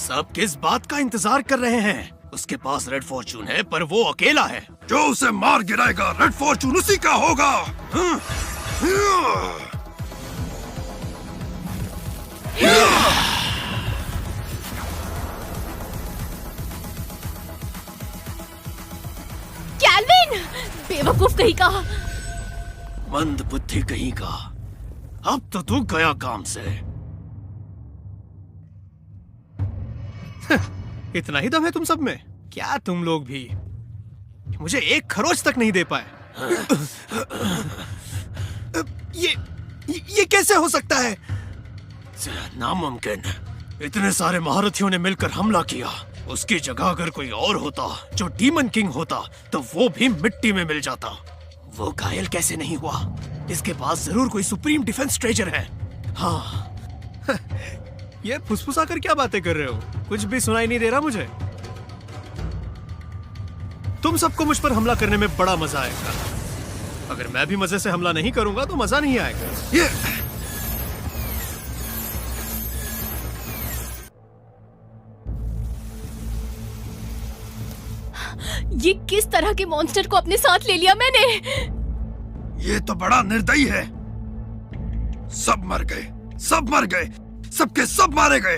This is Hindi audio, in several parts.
सब किस बात का इंतजार कर रहे हैं? उसके पास रेड फॉर्चून है पर वो अकेला है। जो उसे मार गिराएगा रेड फॉर्चून उसी का होगा। कैल्विन, बेवकूफ कहीं का। मंद बुद्धि कहीं का। अब तो तू गया काम से। इतना ही दम है तुम सब में? क्या तुम लोग भी मुझे एक खरोच तक नहीं दे पाए? ये कैसे हो सकता है? नामुमकिन। इतने सारे महारथियों ने मिलकर हमला किया। उसकी जगह अगर कोई और होता जो डीमन किंग होता तो वो भी मिट्टी में मिल जाता। वो घायल कैसे नहीं हुआ? इसके पास जरूर कोई सुप्रीम डिफेंस ट्रेजर है। हाँ। ये फुसफुसा कर क्या बातें कर रहे हो? कुछ भी सुनाई नहीं दे रहा मुझे। तुम सबको मुझ पर हमला करने में बड़ा मजा आएगा। अगर मैं भी मजे से हमला नहीं करूंगा तो मजा नहीं आएगा। ये किस तरह के मॉन्स्टर को अपने साथ ले लिया मैंने? ये तो बड़ा निर्दयी है। सब मर गए, सब मर गए, सबके सब मारे गए।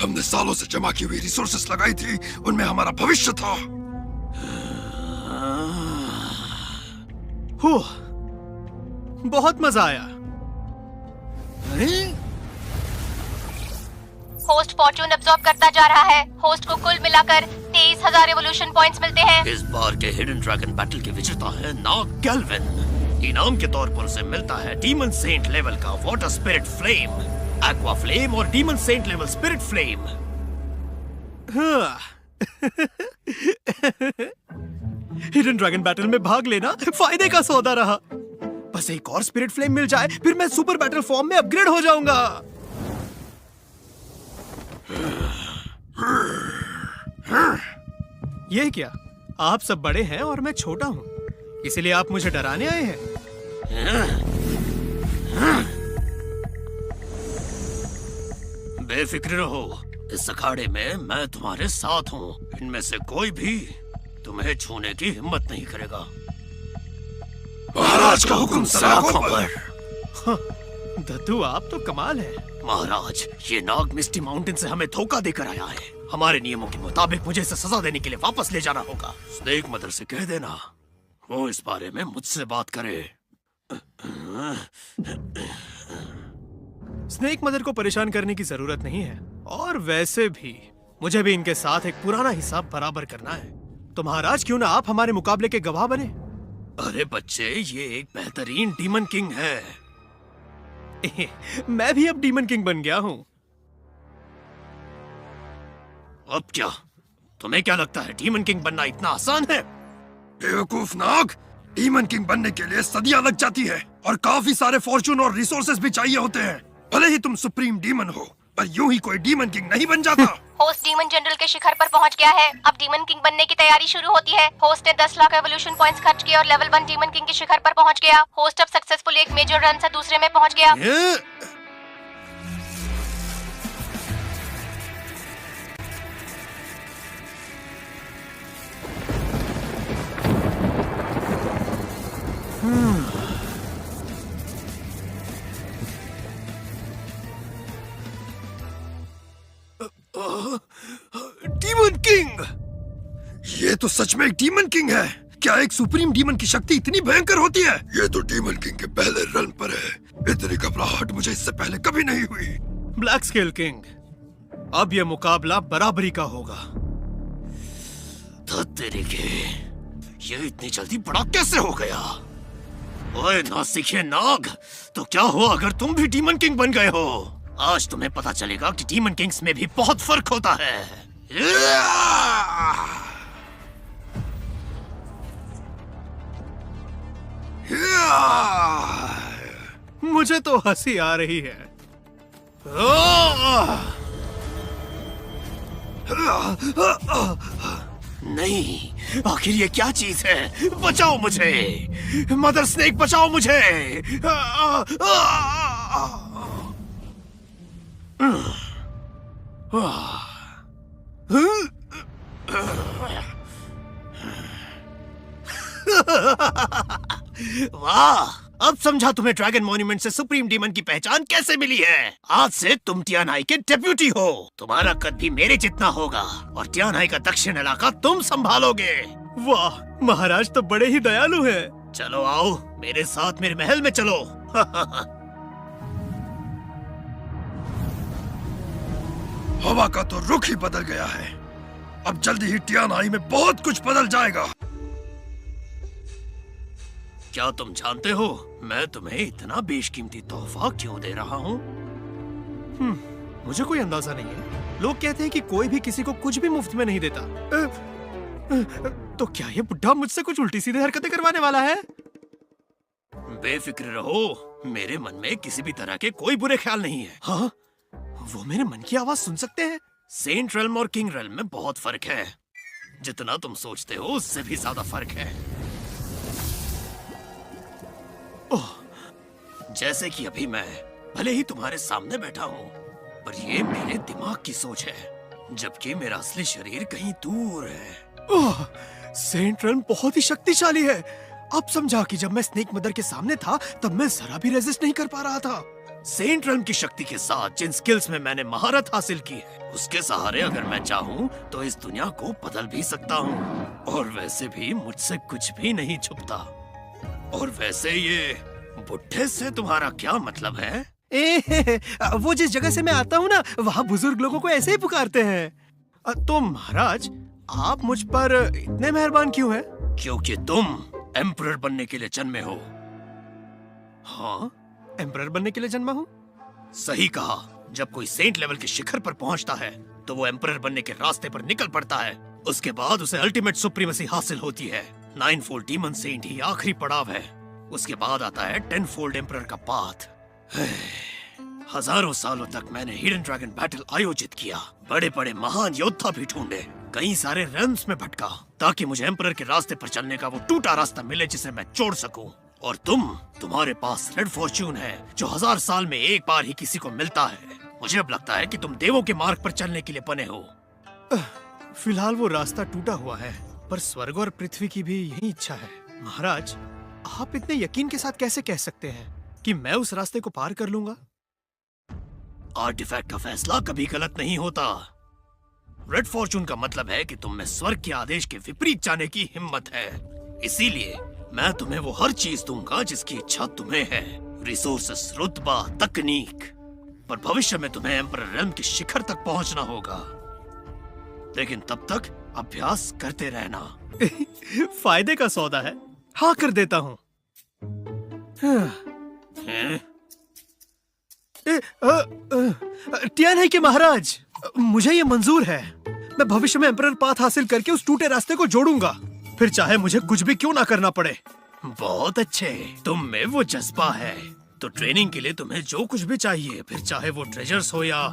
हमने सालों से जमा की हुई रिसोर्सेस लगाई थी, उनमें हमारा भविष्य था। बहुत मजा आया। होस्ट फॉर्चून अब्सॉर्ब करता जा रहा है। होस्ट को कुल मिलाकर 23,000 एवोल्यूशन पॉइंट्स मिलते हैं। इस बार के हिडन ड्रैगन बैटल के विजेता है नाग कैल्विन। इनाम के तौर पर उसे मिलता है डीमन सेंट लेवल का water spirit flame, aqua flame और demon saint level spirit flame. Hidden dragon battle में भाग लेना फायदे का सौदा रहा। बस एक और स्पिरिट फ्लेम मिल जाए फिर मैं सुपर बैटल फॉर्म में अपग्रेड हो जाऊंगा। ये क्या? आप सब बड़े हैं और मैं छोटा हूं, इसलिए आप मुझे डराने आए हैं? बेफिक्र रहो, इस अखाड़े में मैं तुम्हारे साथ हूं। इनमें से कोई भी तुम्हें छूने की हिम्मत नहीं करेगा। महाराज का हुक्म सलाखों पर। दत्तू, आप तो कमाल है। महाराज, ये नाग मिस्टी माउंटेन से हमें धोखा देकर आया है। हमारे नियमों के मुताबिक मुझे इसे सजा देने के लिए वापस ले जाना होगा। स्नेक मदर से कह देना वो इस बारे में मुझसे बात करे। स्नेक मदर को परेशान करने की जरूरत नहीं है, और वैसे भी मुझे भी इनके साथ एक पुराना हिसाब बराबर करना है। तो महाराज, क्यों ना आप हमारे मुकाबले के गवाह बने? अरे बच्चे, ये एक बेहतरीन डीमन किंग है। मैं भी अब डीमन किंग बन गया हूं। अब क्या? तुम्हें क्या लगता है डीमन किंग बनना इतना आसान है? बेवकूफ नाग, डीमन किंग बनने के लिए सदियां लग जाती है और काफी सारे फॉर्चून और रिसोर्सेस भी चाहिए होते हैं। भले ही तुम सुप्रीम डीमन हो, पर यूं ही कोई डीमन किंग नहीं बन जाता। होस्ट डीमन जनरल के शिखर पर पहुंच गया है। अब डीमन किंग बनने की तैयारी शुरू होती है। होस्ट ने 10 लाख एवोल्यूशन पॉइंट्स खर्च किए और लेवल 1 डीमन किंग के शिखर पर पहुंच गया। होस्ट अब सक्सेसफुली एक मेजर रन से दूसरे में पहुंच गया। Demon king! ये तो सच में एक डीमन किंग है। क्या एक सुप्रीम डीमन की शक्ति इतनी भयंकर होती है? ये तो डीमन किंग के पहले रन पर है। इतनी घबराहट मुझे इससे पहले कभी नहीं हुई। ब्लैक स्केल किंग, अब यह मुकाबला बराबरी का होगा। तेरे के ये इतनी जल्दी बड़ा कैसे हो गया? ओए नासिके नाग, तो क्या हुआ अगर तुम भी डीमन किंग बन गए हो? आज तुम्हें पता चलेगा कि डीमन किंग्स में भी बहुत फर्क होता है। मुझे तो हंसी आ रही है। नहीं, आखिर ये क्या चीज है? बचाओ मुझे, मदर स्नेक, बचाओ मुझे। वाह, अब समझा तुम्हें ड्रैगन मॉन्यूमेंट से सुप्रीम डीमन की पहचान कैसे मिली है। आज से तुम टियानाई के डेप्यूटी हो। तुम्हारा कद भी मेरे जितना होगा और टियानाई का दक्षिण इलाका तुम संभालोगे। वाह, महाराज तो बड़े ही दयालु हैं। चलो आओ मेरे साथ मेरे महल में चलो। हवा का तो रुख ही बदल गया है। अब जल्दी ही टियानाई में बहुत कुछ बदल जाएगा। क्या तुम जानते हो मैं तुम्हें इतना बेशकीमती तोहफा क्यों दे रहा हूँ? मुझे कोई अंदाजा नहीं है। लोग कहते हैं कि कोई भी किसी को कुछ भी मुफ्त में नहीं देता। तो क्या ये बुढ़ा मुझसे कुछ उल्टी सीधी हरकतें करवाने वाला है? बेफिक्र रहो, मेरे मन में किसी भी तरह के कोई बुरे ख्याल नहीं है। हाँ, वो मेरे मन की आवाज सुन सकते हैं। सेंट रेल्म और किंग रेल्म में बहुत फर्क है। जितना तुम सोचते हो उससे भी ज्यादा फर्क है। ओह, जैसे कि अभी मैं भले ही तुम्हारे सामने बैठा हूँ, पर ये मेरे दिमाग की सोच है, जबकि मेरा असली शरीर कहीं दूर है। ओह, सेंट रेल्म बहुत ही शक्तिशाली है। अब समझा कि जब मैं स्नेक मदर के सामने था तब मैं जरा भी रेजिस्ट नहीं कर पा रहा था। सेंट रेल्म की शक्ति के साथ जिन स्किल्स में मैंने महारत हासिल की है, उसके सहारे अगर मैं चाहूँ तो इस दुनिया को बदल भी सकता हूँ। और वैसे भी मुझसे कुछ भी नहीं छुपता। और वैसे ये बुढ़े से तुम्हारा क्या मतलब है? वो जिस जगह से मैं आता हूँ ना, वहाँ बुजुर्ग लोगों को ऐसे ही पुकारते हैं। तो महाराज, आप मुझ पर इतने मेहरबान क्यों हैं? क्योंकि तुम एम्परर बनने के लिए जन्मे हो। हाँ, एम्परर बनने के लिए जन्मा हूँ? सही कहा। जब कोई सेंट लेवल के शिखर पर पहुँचता है तो वो एम्परर बनने के रास्ते पर निकल पड़ता है। उसके बाद उसे अल्टीमेट सुप्रीमेसी हासिल होती है। 9-फोल्ड डीमन सेंट ही आखिरी पड़ाव है। उसके बाद आता है 10-फोल्ड एम्परर का पाथ। हजारों सालों तक मैंने हिडन ड्रैगन बैटल आयोजित किया, बड़े बड़े महान योद्धा भी ढूंढे, कई सारे रेल्म्स में भटका, ताकि मुझे एम्परर के रास्ते पर चलने का वो टूटा रास्ता मिले जिसे मैं छोड़ सकूं। और तुम्हारे पास रेड फॉर्च्यून है, जो 1000 साल में एक बार ही किसी को मिलता है। मुझे अब लगता है कि तुम देवों के मार्ग पर चलने के लिए बने हो। फिलहाल वो रास्ता टूटा हुआ है, पर स्वर्ग और पृथ्वी की भी यही इच्छा है। महाराज, आप इतने यकीन के साथ कैसे कह सकते हैं कि मैं उस रास्ते को पार कर लूंगा? आर्टिफैक्ट का फैसला कभी गलत नहीं होता। रेड फॉर्च्यून का मतलब है कि तुम में स्वर्ग के आदेश के विपरीत जाने की हिम्मत है। इसीलिए मैं तुम्हें वो हर चीज दूंगा जिसकी इच्छा तुम्हें है, रिसोर्सेस, रुतबा, तकनीक। पर भविष्य में तुम्हें एम्परर रेल्म के शिखर तक पहुंचना होगा। लेकिन तब तक अभ्यास करते रहना। फायदे का सौदा है। हाँ, कर देता हूँ। टियानाई के महाराज, मुझे ये मंजूर है। मैं भविष्य में एम्परर पाथ हासिल करके उस टूटे रास्ते को जोड़ूंगा, फिर चाहे मुझे कुछ भी क्यों ना करना पड़े। बहुत अच्छे, तुम में वो जज्बा है। तो ट्रेनिंग के लिए तुम्हें जो कुछ भी चाहिए, फिर चाहे वो ट्रेजर्स हो या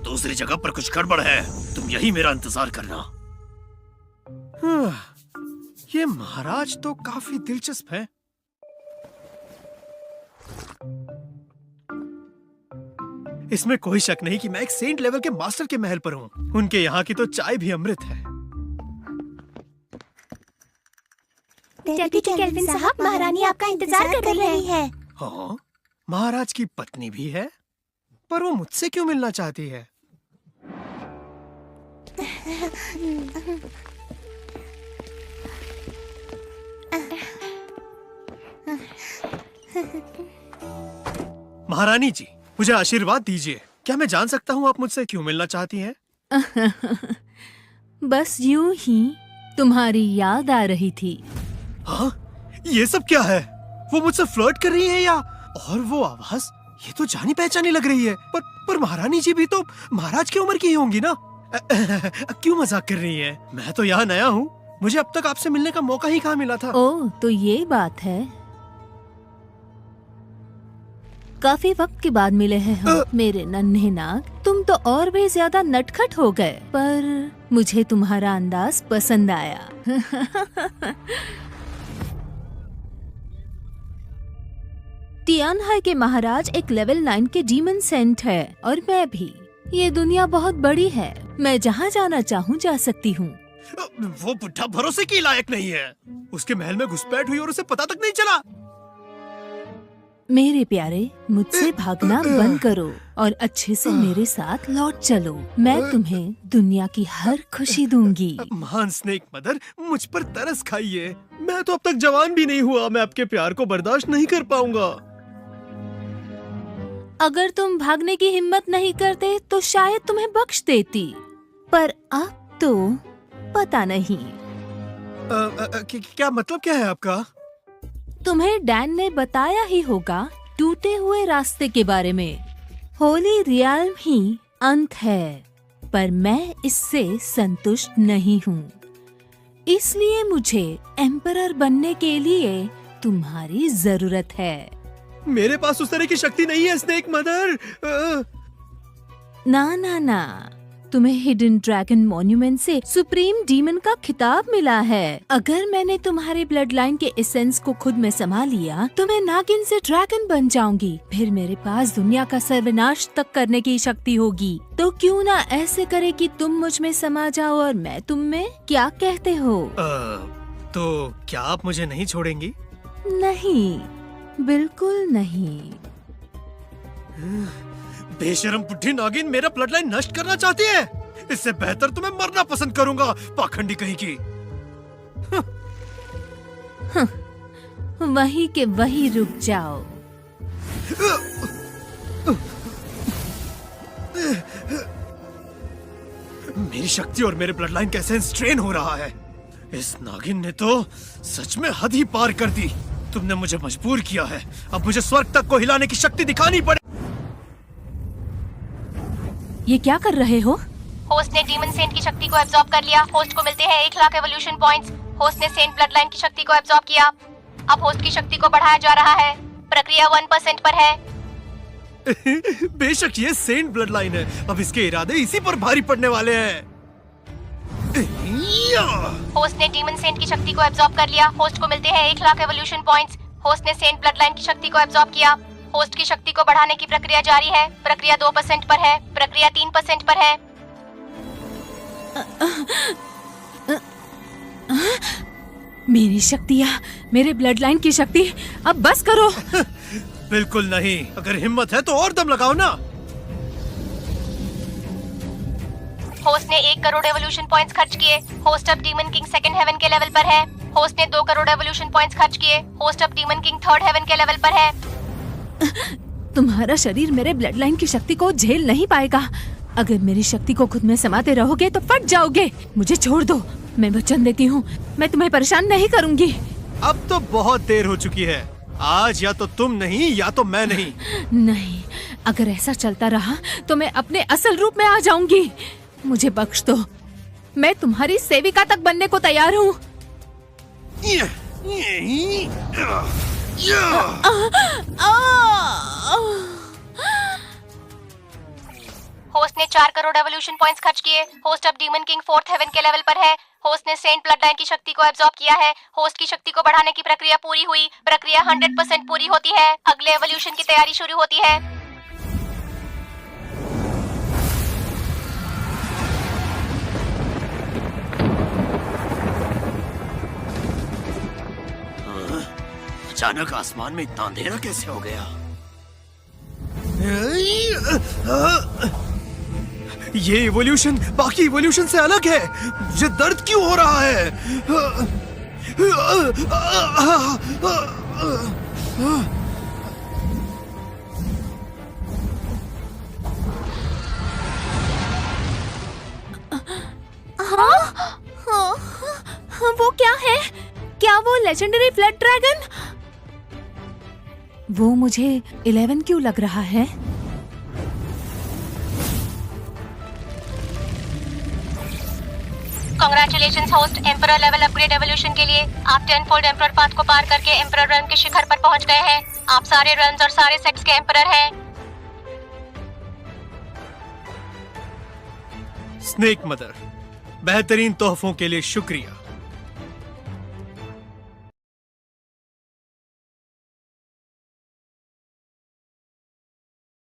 दूसरी जगह पर कुछ गड़बड़ है, तुम यही मेरा इंतजार करना। ये महाराज तो काफी दिलचस्प है। इसमें कोई शक नहीं कि मैं एक सेंट लेवल के मास्टर के महल पर हूँ। उनके यहाँ की तो चाय भी अमृत है। डेप्यूटी केल्विन साहब, महारानी आपका इंतजार कर रही है। हाँ, महाराज की पत्नी भी है, पर वो मुझसे क्यों मिलना चाहती है? महारानी जी, मुझे आशीर्वाद दीजिए। क्या मैं जान सकता हूँ आप मुझसे क्यों मिलना चाहती हैं? बस यूं ही तुम्हारी याद आ रही थी। हाँ? ये सब क्या है? वो मुझसे फ्लर्ट कर रही है या? और वो आवाज, ये तो जानी पहचानी लग रही है। पर महारानी जी भी तो महाराज की उम्र की ही होंगी ना? क्यों मजाक कर रही है? मैं तो यहाँ नया हूँ, मुझे अब तक आपसे मिलने का मौका ही कहाँ मिला था। ओह, तो ये बात है। काफी वक्त के बाद मिले हैं हम, मेरे नन्हे नाग। तुम तो और भी ज्यादा नटखट हो गए, पर मुझे तुम्हारा अंदाज पसंद आया। टियानाई के महाराज एक लेवल 9 के डीमन सेंट है और मैं भी। ये दुनिया बहुत बड़ी है, मैं जहाँ जाना चाहूँ जा सकती हूँ। वो बुढ़ा भरोसे के लायक नहीं है। उसके महल में घुसपैठ हुई और उसे पता तक नहीं चला। मेरे प्यारे, मुझसे भागना बंद करो और अच्छे से मेरे साथ लौट चलो। मैं तुम्हें दुनिया की हर खुशी दूंगी। महान स्नेक मदर, मुझ पर तरस खाइए। मैं तो अब तक जवान भी नहीं हुआ। मैं आपके प्यार को बर्दाश्त नहीं कर पाऊंगा। अगर तुम भागने की हिम्मत नहीं करते तो शायद तुम्हें बख्श देती, पर अब तो पता नहीं। क्या मतलब क्या है आपका? तुम्हें डैन ने बताया ही होगा टूटे हुए रास्ते के बारे में। होली रियल्म ही अंत है, पर मैं इससे संतुष्ट नहीं हूँ। इसलिए मुझे एम्परर बनने के लिए तुम्हारी जरूरत है। मेरे पास उस तरह की शक्ति नहीं है स्नेक मदर। ना ना ना, तुम्हें हिडन ड्रैगन मॉन्यूमेंट से सुप्रीम डीमन का खिताब मिला है। अगर मैंने तुम्हारे ब्लड लाइन के एसेंस को खुद में समा लिया तो मैं नागिन से ड्रैगन बन जाऊंगी। फिर मेरे पास दुनिया का सर्वनाश तक करने की शक्ति होगी। तो क्यों ना ऐसे करे कि तुम मुझ में समा जाओ और मैं तुम में। क्या कहते हो? तो क्या आप मुझे नहीं छोड़ेंगी? नहीं, बिल्कुल नहीं। बेशरम बुढ़ी नागिन मेरा ब्लड लाइन नष्ट करना चाहती है। इससे बेहतर तो मैं मरना पसंद करूंगा, पाखंडी कहीं की। वही के वही रुक जाओ। मेरी शक्ति और मेरे ब्लड लाइन कैसे स्ट्रेन हो रहा है। इस नागिन ने तो सच में हद ही पार कर दी। तुमने मुझे मजबूर किया है। अब मुझे स्वर्ग तक को हिलाने की शक्ति दिखानी पड़े। ये क्या कर रहे हो? होस्ट ने डीमन सेंट की शक्ति को एब्जॉर्ब कर लिया। होस्ट को मिलते हैं 1 लाख एवोल्यूशन पॉइंट्स। होस्ट ने सेंट ब्लड लाइन की शक्ति को एब्जॉर्ब किया। अब होस्ट की शक्ति को बढ़ाया जा रहा है। प्रक्रिया 1% पर है। बेशक ये सेंट ब्लड लाइन है। अब इसके इरादे इसी पर भारी पड़ने वाले हैं। होस्ट ने डीमन सेंट की शक्ति को एब्जॉर्ब कर लिया। होस्ट को मिलते हैं 1 लाख एवोल्यूशन पॉइंट्स। होस्ट ने सेंट ब्लड लाइन की शक्ति को एब्जॉर्ब किया। होस्ट की शक्ति को बढ़ाने की प्रक्रिया जारी है। प्रक्रिया 2% पर है। प्रक्रिया 3% पर है। मेरी शक्तियाँ, मेरे ब्लड लाइन की शक्ति, अब बस करो। बिल्कुल नहीं। अगर हिम्मत है तो और दम लगाओ ना। होस्ट ने 1 करोड़ एवोल्यूशन पॉइंट्स खर्च किए। होस्ट अब डीमन किंग सेकंड हेवन के लेवल पर है। होस्ट ने 2 करोड़ एवोल्यूशन पॉइंट्स खर्च किए। होस्ट अब डीमन किंग थर्ड हेवन के लेवल पर है। तुम्हारा शरीर मेरे ब्लड लाइन की शक्ति को झेल नहीं पाएगा। अगर मेरी शक्ति को खुद में समाते रहोगे तो फट जाओगे। मुझे छोड़ दो, मैं वचन देती हूँ, मैं तुम्हें परेशान नहीं करूँगी। अब तो बहुत देर हो चुकी है। आज या तो तुम नहीं या तो मैं नहीं। नहीं, अगर ऐसा चलता रहा तो मैं अपने असल रूप में आ जाऊंगी। मुझे बख्श दो, मैं तुम्हारी सेविका तक बनने को तैयार हूँ। होस्ट ने 4 करोड़ एवोल्यूशन पॉइंट्स खर्च किए। होस्ट अब डीमन किंग फोर्थ हेवन के लेवल पर है। होस्ट ने सेंट ब्लड लाइन की शक्ति को एब्जॉर्ब किया है। होस्ट की शक्ति को बढ़ाने की प्रक्रिया पूरी हुई। प्रक्रिया 100% पूरी होती है। अगले एवोल्यूशन की तैयारी शुरू होती है। अचानक आसमान में इतना अंधेरा कैसे हो गया? ये इवोल्यूशन बाकी इवोल्यूशन से अलग है। मुझे दर्द क्यों हो रहा है? वो क्या है? क्या वो लेजेंडरी ब्लड ड्रैगन? वो मुझे 11 क्यों लग रहा है? Congratulations host, emperor level upgrade evolution के लिए आप 10-फोल्ड एम्परर पाथ को पार करके एम्परर रेल्म के शिखर पर पहुंच गए हैं। आप सारे रेल्म्स और सारे सेक्ट्स के एम्परर हैं। स्नेक मदर, बेहतरीन तोहफों के लिए शुक्रिया।